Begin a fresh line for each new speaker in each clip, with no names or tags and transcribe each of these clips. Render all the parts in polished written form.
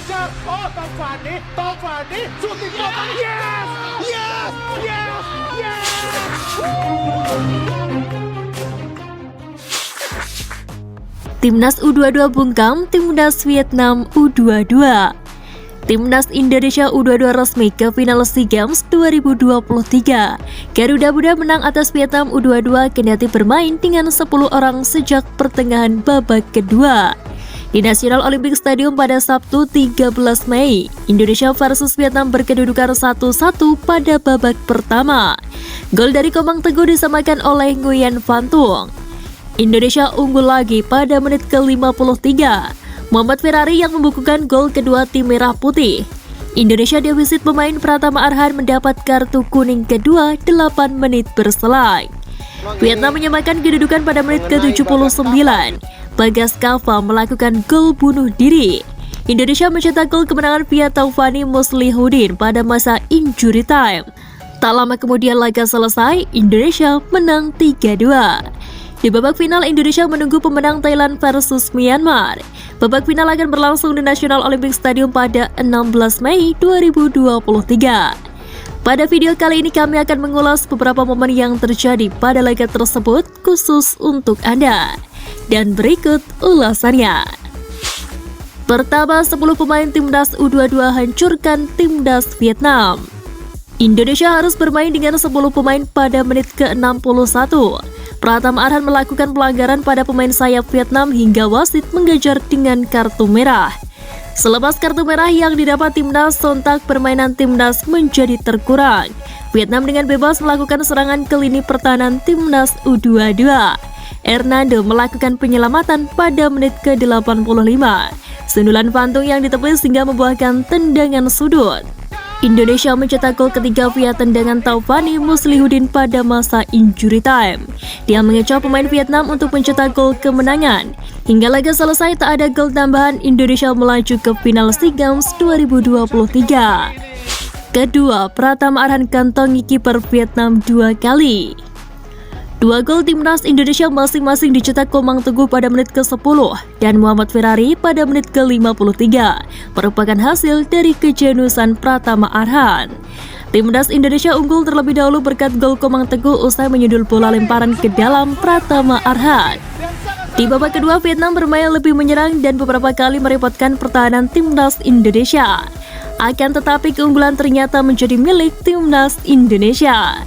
dikejar. Oh, Taufani, shooting Taufani. Yes, yes, yes, yes.
Timnas U22 bungkam Timnas Vietnam U22. Timnas Indonesia U22 resmi ke final SEA Games 2023. Garuda Muda menang atas Vietnam U22 kendati bermain dengan 10 orang sejak pertengahan babak kedua. Di National Olympic Stadium pada Sabtu 13 Mei, Indonesia versus Vietnam berkedudukan 1-1 pada babak pertama. Gol dari Komang Teguh disamakan oleh Nguyen Van Tung. Indonesia unggul lagi pada menit ke-53. Muhammad Ferrari yang membukukan gol kedua tim Merah Putih. Indonesia defisit pemain Pratama Arhan mendapat kartu kuning kedua 8 menit berselang. Vietnam menyamakan kedudukan pada menit ke-79. Bagas Kava melakukan gol bunuh diri. Indonesia mencetak gol kemenangan via Taufani Muslihuddin pada masa injury time. Tak lama kemudian laga selesai, Indonesia menang 3-2. Di babak final, Indonesia menunggu pemenang Thailand versus Myanmar. Babak final akan berlangsung di National Olympic Stadium pada 16 Mei 2023. Pada video kali ini kami akan mengulas beberapa momen yang terjadi pada laga tersebut khusus untuk Anda. Dan berikut ulasannya. Pertama, 10 pemain Timnas U22 hancurkan Timnas Vietnam. Indonesia harus bermain dengan 10 pemain pada menit ke-61. Pratama Arhan melakukan pelanggaran pada pemain sayap Vietnam hingga wasit menggejar dengan kartu merah. Selepas kartu merah yang didapat Timnas, sontak permainan Timnas menjadi terkurang. Vietnam dengan bebas melakukan serangan ke lini pertahanan Timnas U22. Hernando melakukan penyelamatan pada menit ke-85. Sundulan Van Tung yang ditepis hingga membuahkan tendangan sudut. Indonesia mencetak gol ketiga via tendangan Taufani Muslihuddin pada masa injury time. Dia mengecoh pemain Vietnam untuk mencetak gol kemenangan. Hingga laga selesai tak ada gol tambahan, Indonesia melaju ke final SEA Games 2023. Kedua, Pratama Arhan kantongi kiper Vietnam 2 kali. 2 gol Timnas Indonesia masing-masing dicetak Komang Teguh pada menit ke-10 dan Muhammad Ferrari pada menit ke-53, merupakan hasil dari kejeniusan Pratama Arhan. Timnas Indonesia unggul terlebih dahulu berkat gol Komang Teguh usai menyundul bola lemparan ke dalam Pratama Arhan. Di babak kedua, Vietnam bermain lebih menyerang dan beberapa kali merepotkan pertahanan Timnas Indonesia. Akan tetapi keunggulan ternyata menjadi milik Timnas Indonesia.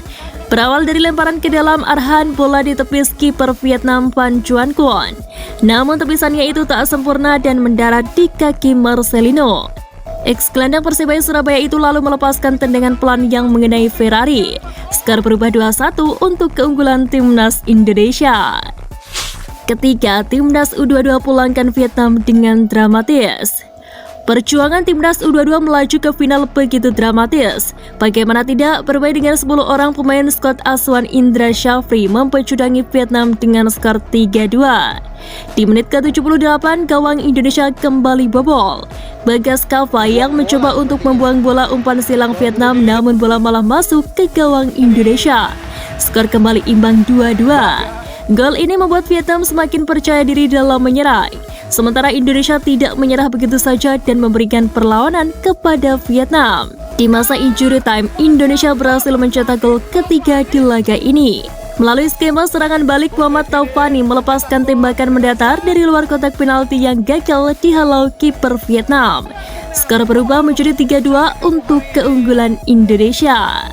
Berawal dari lemparan ke dalam Arhan, bola ditepis kiper Vietnam Van Chuan Kuon. Namun tepisannya itu tak sempurna dan mendarat di kaki Marcelino. Ex-gelandang Persebaya Surabaya itu lalu melepaskan tendangan pelan yang mengenai Ferrari. Skor berubah 2-1 untuk keunggulan Timnas Indonesia. Ketiga, Timnas U22 pulangkan Vietnam dengan dramatis. Perjuangan Timnas U22 melaju ke final begitu dramatis. Bagaimana tidak, bermain dengan 10 orang pemain skuad asuhan Indra Shafri mempecudangi Vietnam dengan skor 3-2. Di menit ke-78, gawang Indonesia kembali bobol. Bagas Kava yang mencoba untuk membuang bola umpan silang Vietnam, namun bola malah masuk ke gawang Indonesia. Skor kembali imbang 2-2. Gol ini membuat Vietnam semakin percaya diri dalam menyerang. Sementara Indonesia tidak menyerah begitu saja dan memberikan perlawanan kepada Vietnam. Di masa injury time, Indonesia berhasil mencetak gol ketiga di laga ini. Melalui skema serangan balik, Muhammad Taufani melepaskan tembakan mendatar dari luar kotak penalti yang gagal dihalau kiper Vietnam. Skor berubah menjadi 3-2 untuk keunggulan Indonesia.